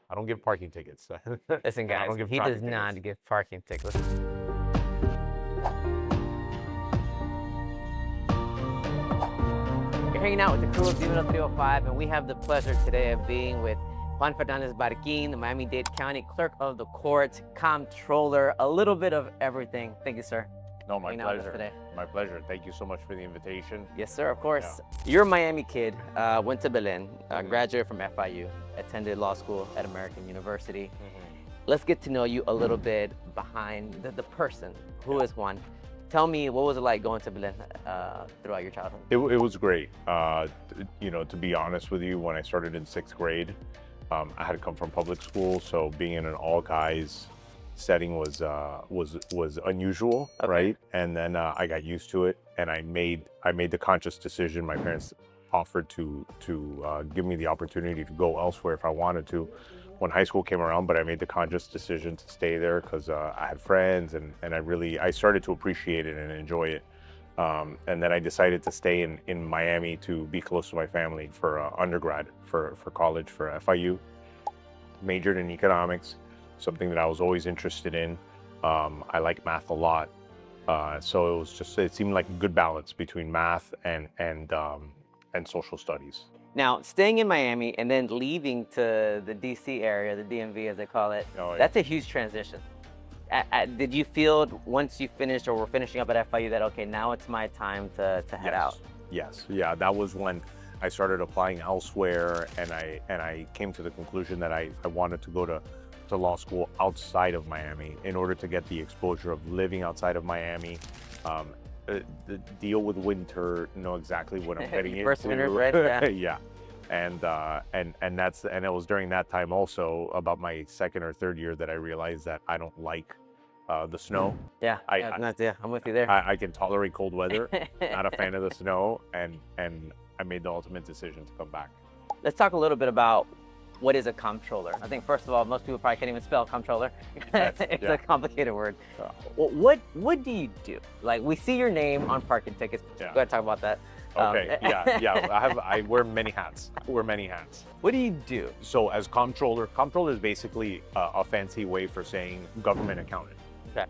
I don't give parking tickets. Listen, I guys, don't give he does traffic not tickets. give parking tickets. You're hanging out with the crew of Divino 305, and we have the pleasure today of being with Juan Fernandez Barquin, the Miami-Dade County Clerk of the Court, Comptroller, a little bit of everything. Thank you, sir. No, my Hanging out with us pleasure. today. My pleasure. Thank you so much for the invitation. Yes, sir, of course. You're a Miami kid, went to Berlin, graduated from FIU, attended law school at American University. Let's get to know you a little bit behind the person. Who is Juan? Tell me, what was it like going to Berlin throughout your childhood? It was great. You know, to be honest with you, when I started in 6th grade, I had to come from public school, so being in an all guys setting was unusual, Okay. right? And then I got used to it, and I made the conscious decision. My parents offered to give me the opportunity to go elsewhere if I wanted to when high school came around, but I made the conscious decision to stay there because I had friends, and I started to appreciate it and enjoy it. And then I decided to stay in Miami to be close to my family for undergrad, for college, for FIU. Majored in economics, something that I was always interested in. I like math a lot. So it seemed like a good balance between math and social studies. Now, staying in Miami and then leaving to the DC area, the DMV as they call it, Oh, yeah. that's a huge transition. Did you feel once you finished or were finishing up at FIU that, okay, now it's my time to head out? Yes, yeah, that was when I started applying elsewhere, and I came to the conclusion that I wanted to go to law school outside of Miami in order to get the exposure of living outside of Miami, the deal with winter, know exactly what I'm getting into. First winter, right? Yeah. Yeah. And it was during that time also, about my 2nd or 3rd year, that I realized that I don't like the snow. Yeah, I'm with you there. I can tolerate cold weather, not a fan of the snow, and I made the ultimate decision to come back. Let's talk a little bit about what is a comptroller. I think first of all, most people probably can't even spell comptroller. It's yeah. a complicated word. Well, what do you do? Like, we see your name on parking tickets. Yeah. Go ahead, talk about that. Okay, yeah. I wear many hats. What do you do? So as comptroller is basically a fancy way for saying government accountant.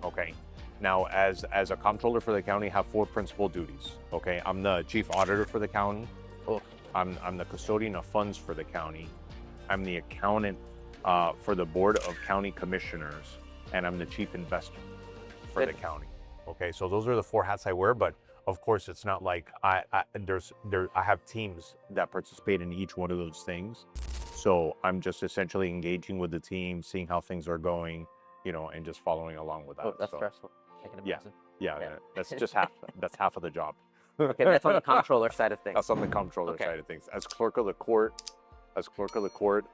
Okay. Now, as a comptroller for the county, I have 4 principal duties. Okay, I'm the chief auditor for the county. Oh. I'm the custodian of funds for the county. I'm the accountant for the board of county commissioners, and I'm the chief investor for the county. Okay, so those are the 4 hats I wear, but of course, it's not like I have teams that participate in each one of those things. So I'm just essentially engaging with the team, seeing how things are going, you know, and just following along with that. Oh, that's So, stressful. I can imagine. yeah, Yeah. that's just half. That's half of the job. Okay, that's on the comptroller side of things. That's on the comptroller side of things. As clerk of the court,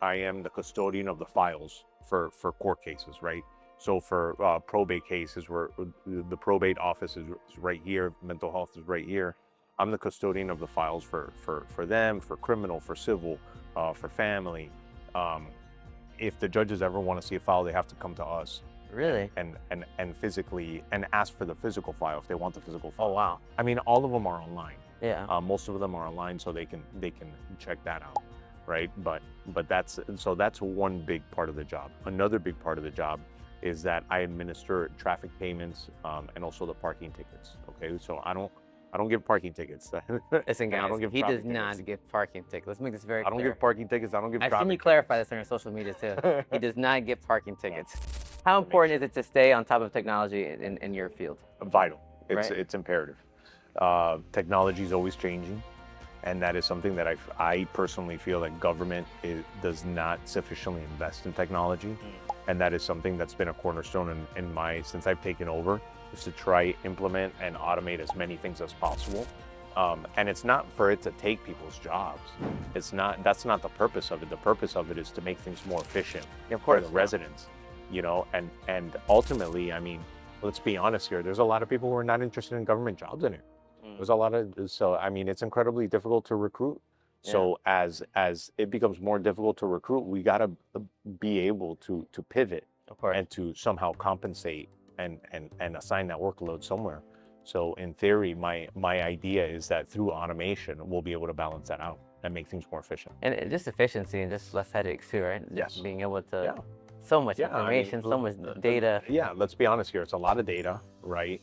I am the custodian of the files for court cases, right? So for probate cases, where the probate office is right here, mental health is right here. I'm the custodian of the files for them, for criminal, for civil, for family. If the judges ever want to see a file, they have to come to us. Really? And physically, and ask for the physical file if they want the physical file. Oh, wow. I mean, all of them are online. Yeah. Most of them are online, so they can check that out, right? But that's one big part of the job. Another big part of the job is that I administer traffic payments and also the parking tickets. Okay, so I don't give parking tickets. Listen, guys, he does not give parking tickets. Let's make this very clear. I don't give parking tickets. I don't give. I've seen you clarify this on your social media too. He does not give parking tickets. How important is it to stay on top of technology in your field? Vital. Right. It's imperative. Technology is always changing, and that is something that I personally feel that government does not sufficiently invest in technology, and that is something that's been a cornerstone since I've taken over, is to try, implement, and automate as many things as possible. And it's not for it to take people's jobs. That's not the purpose of it. The purpose of it is to make things more efficient for the residents, you know, and ultimately, I mean, let's be honest here, there's a lot of people who are not interested in government jobs in here. So I mean, it's incredibly difficult to recruit. So as it becomes more difficult to recruit, we gotta be able to pivot and to somehow compensate and assign that workload somewhere. So in theory, my idea is that through automation, we'll be able to balance that out. and make things more efficient. And just efficiency and just less headaches too, right? Yes. Being able to, Yeah. so much Yeah, I mean, information, so much data. Yeah, let's be honest here. It's a lot of data, right?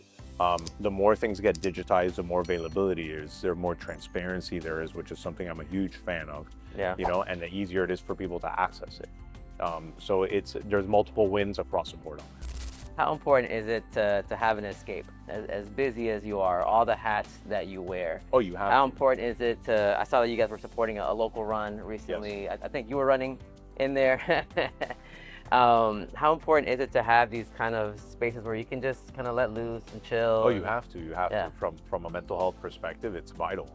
The more things get digitized, the more availability is, the more transparency there is, which is something I'm a huge fan of. Yeah. You know, and the easier it is for people to access it. So there's multiple wins across the board on that. How important is it to have an escape? As busy as you are, all the hats that you wear. Oh, you have. How important is it to, I saw that you guys were supporting a local run recently. Yes. I think you were running in there. How important is it to have these kind of spaces where you can just kind of let loose and chill? Oh, you have to. You have Yeah. to. From a mental health perspective, it's vital.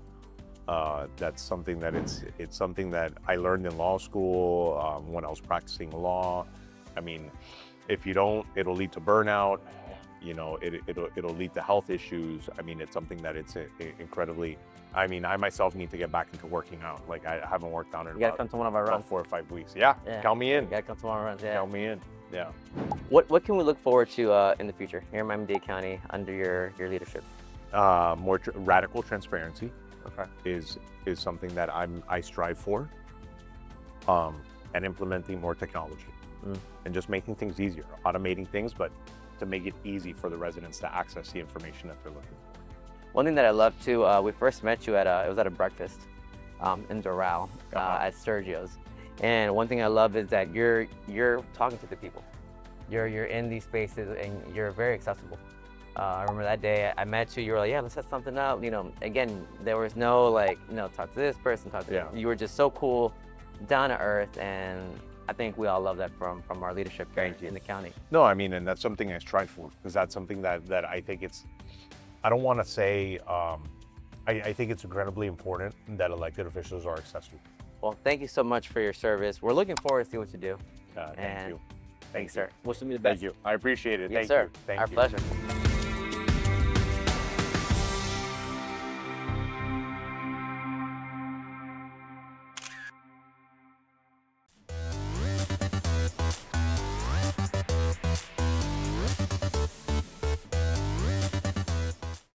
That's something that it's something that I learned in law school when I was practicing law. I mean, if you don't, it'll lead to burnout. You know, it'll lead to health issues. I mean, it's something that it's incredibly. I mean, I myself need to get back into working out. Like I haven't worked out in You gotta about, come to one of our about runs. 4 or 5 weeks. Yeah, Yeah. count me in. You gotta come to one of our runs, yeah. Count me in. Yeah. What can we look forward to in the future here in Miami-Dade County under your leadership? More radical transparency. Okay. is something that I strive for, and implementing more technology and just making things easier, automating things, but to make it easy for the residents to access the information that they're looking for. One thing that I love too, we first met you at it was at a breakfast in Doral at Sergio's, and one thing I love is that you're talking to the people. You're in these spaces and you're very accessible. I remember that day I met you, you were like, yeah, let's set something up. You know, again, there was no like, you know, talk to this person, talk to You were just so cool, down to earth, and I think we all love that from our leadership here in the county. No, I mean, and that's something I strive for, because that's something that I think I don't want to say, I think it's incredibly important that elected officials are accessible. Well, thank you so much for your service. We're looking forward to see what you do. Thank you. Thanks, sir. Wishing you the best. Thank you. I appreciate it. Yes, Thank sir. you. Thank Our you. pleasure.